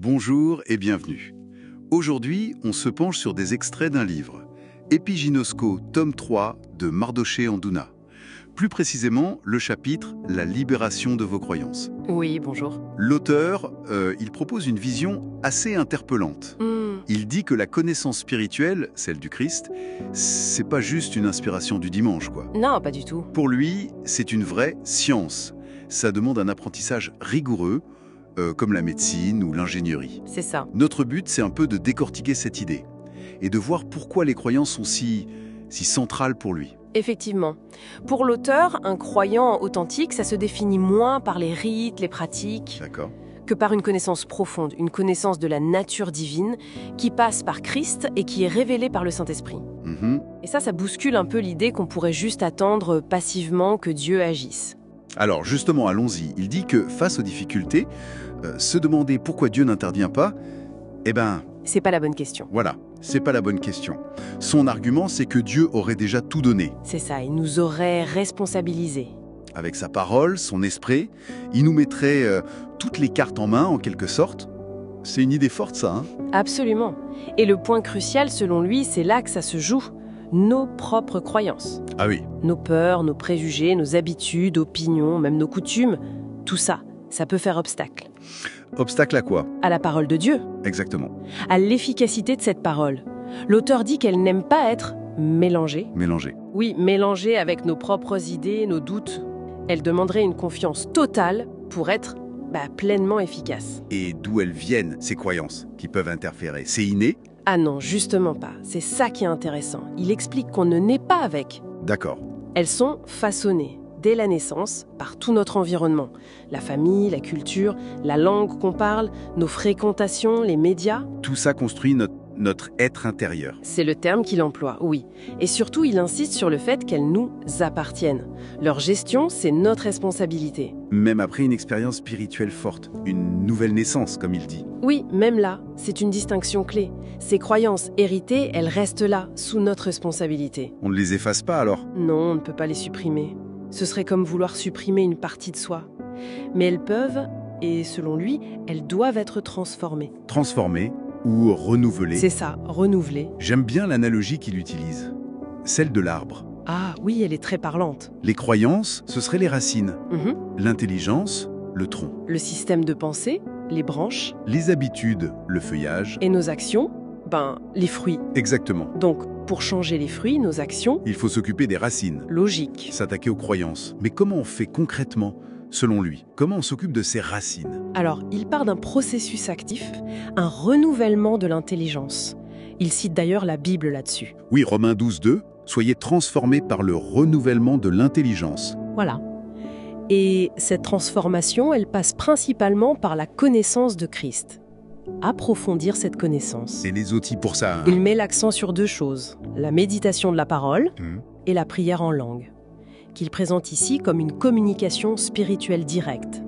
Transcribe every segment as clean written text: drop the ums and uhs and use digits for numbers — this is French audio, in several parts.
Bonjour et bienvenue. Aujourd'hui, on se penche sur des extraits d'un livre, Epiginosko, tome 3 de Mardoché Andouna. Plus précisément, le chapitre « La libération de vos croyances ». Oui, bonjour. L'auteur, il propose une vision assez interpellante. Il dit que la connaissance spirituelle, celle du Christ, c'est pas juste une inspiration du dimanche, quoi. Non, pas du tout. Pour lui, c'est une vraie science. Ça demande un apprentissage rigoureux, comme la médecine ou l'ingénierie. C'est ça. Notre but, c'est un peu de décortiquer cette idée et de voir pourquoi les croyances sont si centrales pour lui. Effectivement. Pour l'auteur, un croyant authentique, ça se définit moins par les rites, les pratiques, D'accord. que par une connaissance profonde, une connaissance de la nature divine qui passe par Christ et qui est révélée par le Saint-Esprit. Et ça bouscule un peu l'idée qu'on pourrait juste attendre passivement que Dieu agisse. Alors justement, allons-y. Il dit que face aux difficultés, se demander pourquoi Dieu n'intervient pas, C'est pas la bonne question. voilà, c'est pas la bonne question. Son argument, c'est que Dieu aurait déjà tout donné. C'est ça, il nous aurait responsabilisés. Avec sa parole, son esprit, il nous mettrait toutes les cartes en main, en quelque sorte. C'est une idée forte, ça, hein? Absolument. Et le point crucial, selon lui, c'est là que ça se joue. Nos propres croyances. Ah oui. Nos peurs, nos préjugés, nos habitudes, opinions, même nos coutumes, tout ça, ça peut faire obstacle. Obstacle à quoi? À la parole de Dieu, Exactement. à l'efficacité de cette parole. L'auteur dit qu'elle n'aime pas être mélangée. Mélanger. Oui, mélangée avec nos propres idées, nos doutes. Elle demanderait une confiance totale pour être pleinement efficace. Et d'où elles viennent, ces croyances, qui peuvent interférer? C'est inné? Ah non, justement pas. C'est ça qui est intéressant. Il explique qu'on ne naît pas avec. D'accord. Elles sont façonnées, dès la naissance, par tout notre environnement. La famille, la culture, la langue qu'on parle, nos fréquentations, les médias. Tout ça construit notre être intérieur. C'est le terme qu'il emploie, oui. Et surtout, il insiste sur le fait qu'elles nous appartiennent. Leur gestion, c'est notre responsabilité. Même après une expérience spirituelle forte, une nouvelle naissance, comme il dit. Oui, même là, c'est une distinction clé. Ces croyances héritées, elles restent là, sous notre responsabilité. On ne les efface pas alors? Non, on ne peut pas les supprimer. Ce serait comme vouloir supprimer une partie de soi. Mais elles peuvent, et selon lui, elles doivent être transformées. Transformer ou renouveler. C'est ça, renouvelées. J'aime bien l'analogie qu'il utilise. Celle de l'arbre. Ah oui, elle est très parlante. Les croyances, ce seraient les racines. Mhm. L'intelligence, le tronc. Le système de pensée, les branches, Les habitudes, le feuillage. et nos actions, les fruits. Exactement. Donc, pour changer les fruits, nos actions, Il faut s'occuper des racines, logique. s'attaquer aux croyances. Mais comment on fait concrètement, selon lui? Comment on s'occupe de ces racines? Alors, il part d'un processus actif, un renouvellement de l'intelligence. Il cite d'ailleurs la Bible là-dessus. Oui, Romains 12:2, soyez transformés par le renouvellement de l'intelligence. Voilà. Et cette transformation, elle passe principalement par la connaissance de Christ. Approfondir cette connaissance. Et les outils pour ça, hein? Il met l'accent sur deux choses, la méditation de la parole et la prière en langue, qu'il présente ici comme une communication spirituelle directe.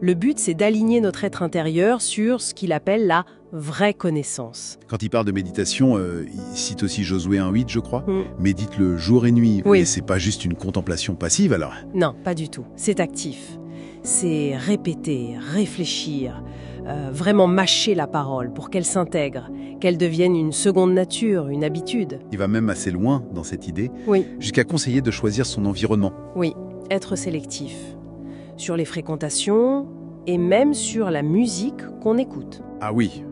Le but, c'est d'aligner notre être intérieur sur ce qu'il appelle la vraie connaissance. Quand il parle de méditation, il cite aussi Josué 1:8, je crois. Mm. Médite le jour et nuit. Oui. Et c'est pas juste une contemplation passive, alors. Non, pas du tout. C'est actif. C'est répéter, réfléchir, vraiment mâcher la parole pour qu'elle s'intègre, qu'elle devienne une seconde nature, une habitude. Il va même assez loin dans cette idée, Oui, jusqu'à conseiller de choisir son environnement. oui, être sélectif. Sur les fréquentations et même sur la musique qu'on écoute. Ah oui,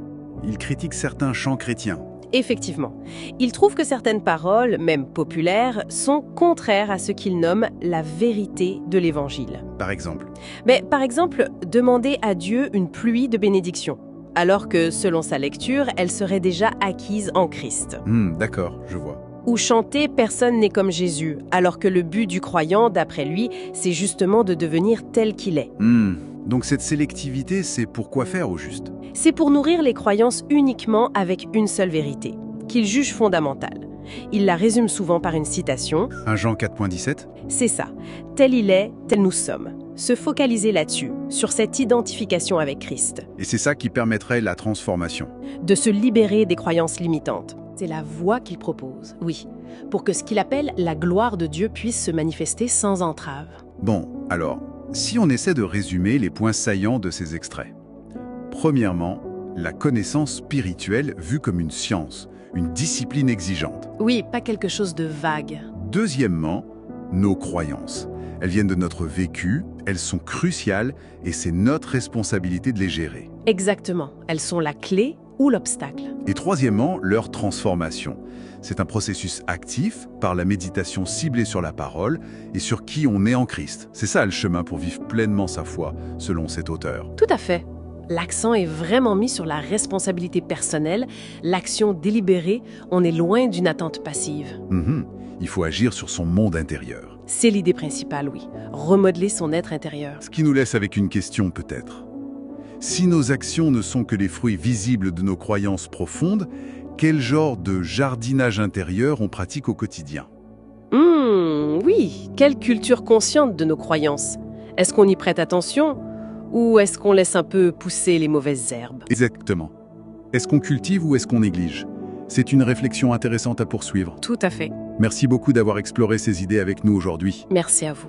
il critique certains chants chrétiens. Effectivement, il trouve que certaines paroles, même populaires, sont contraires à ce qu'il nomme la vérité de l'Évangile. Par exemple. Mais par exemple, demander à Dieu une pluie de bénédictions, alors que selon sa lecture, elle serait déjà acquise en Christ. D'accord, je vois. Ou chanter « Personne n'est comme Jésus », alors que le but du croyant, d'après lui, c'est justement de devenir tel qu'il est. Donc cette sélectivité, c'est pour quoi faire au juste? C'est pour nourrir les croyances uniquement avec une seule vérité, qu'il juge fondamentale. Il la résume souvent par une citation. 1 Jean 4.17. C'est ça. Tel il est, tel nous sommes. Se focaliser là-dessus, sur cette identification avec Christ. Et c'est ça qui permettrait la transformation. De se libérer des croyances limitantes. C'est la voie qu'il propose, oui, pour que ce qu'il appelle la gloire de Dieu puisse se manifester sans entrave. Bon, alors, si on essaie de résumer les points saillants de ces extraits. Premièrement, La connaissance spirituelle vue comme une science, une discipline exigeante. Oui, pas quelque chose de vague. Deuxièmement, nos croyances. Elles viennent de notre vécu, elles sont cruciales et c'est notre responsabilité de les gérer. Exactement, elles sont la clé ou l'obstacle. Et troisièmement, leur transformation. C'est un processus actif par la méditation ciblée sur la parole et sur qui on est en Christ. C'est ça le chemin pour vivre pleinement sa foi, selon cet auteur. Tout à fait. L'accent est vraiment mis sur la responsabilité personnelle, l'action délibérée, on est loin d'une attente passive. Il faut agir sur son monde intérieur. C'est l'idée principale, oui. Remodeler son être intérieur. Ce qui nous laisse avec une question peut-être. Si nos actions ne sont que les fruits visibles de nos croyances profondes, quel genre de jardinage intérieur on pratique au quotidien? Oui, quelle culture consciente de nos croyances? Est-ce qu'on y prête attention ou est-ce qu'on laisse un peu pousser les mauvaises herbes? Exactement. Est-ce qu'on cultive ou est-ce qu'on néglige? C'est une réflexion intéressante à poursuivre. Tout à fait. Merci beaucoup d'avoir exploré ces idées avec nous aujourd'hui. Merci à vous.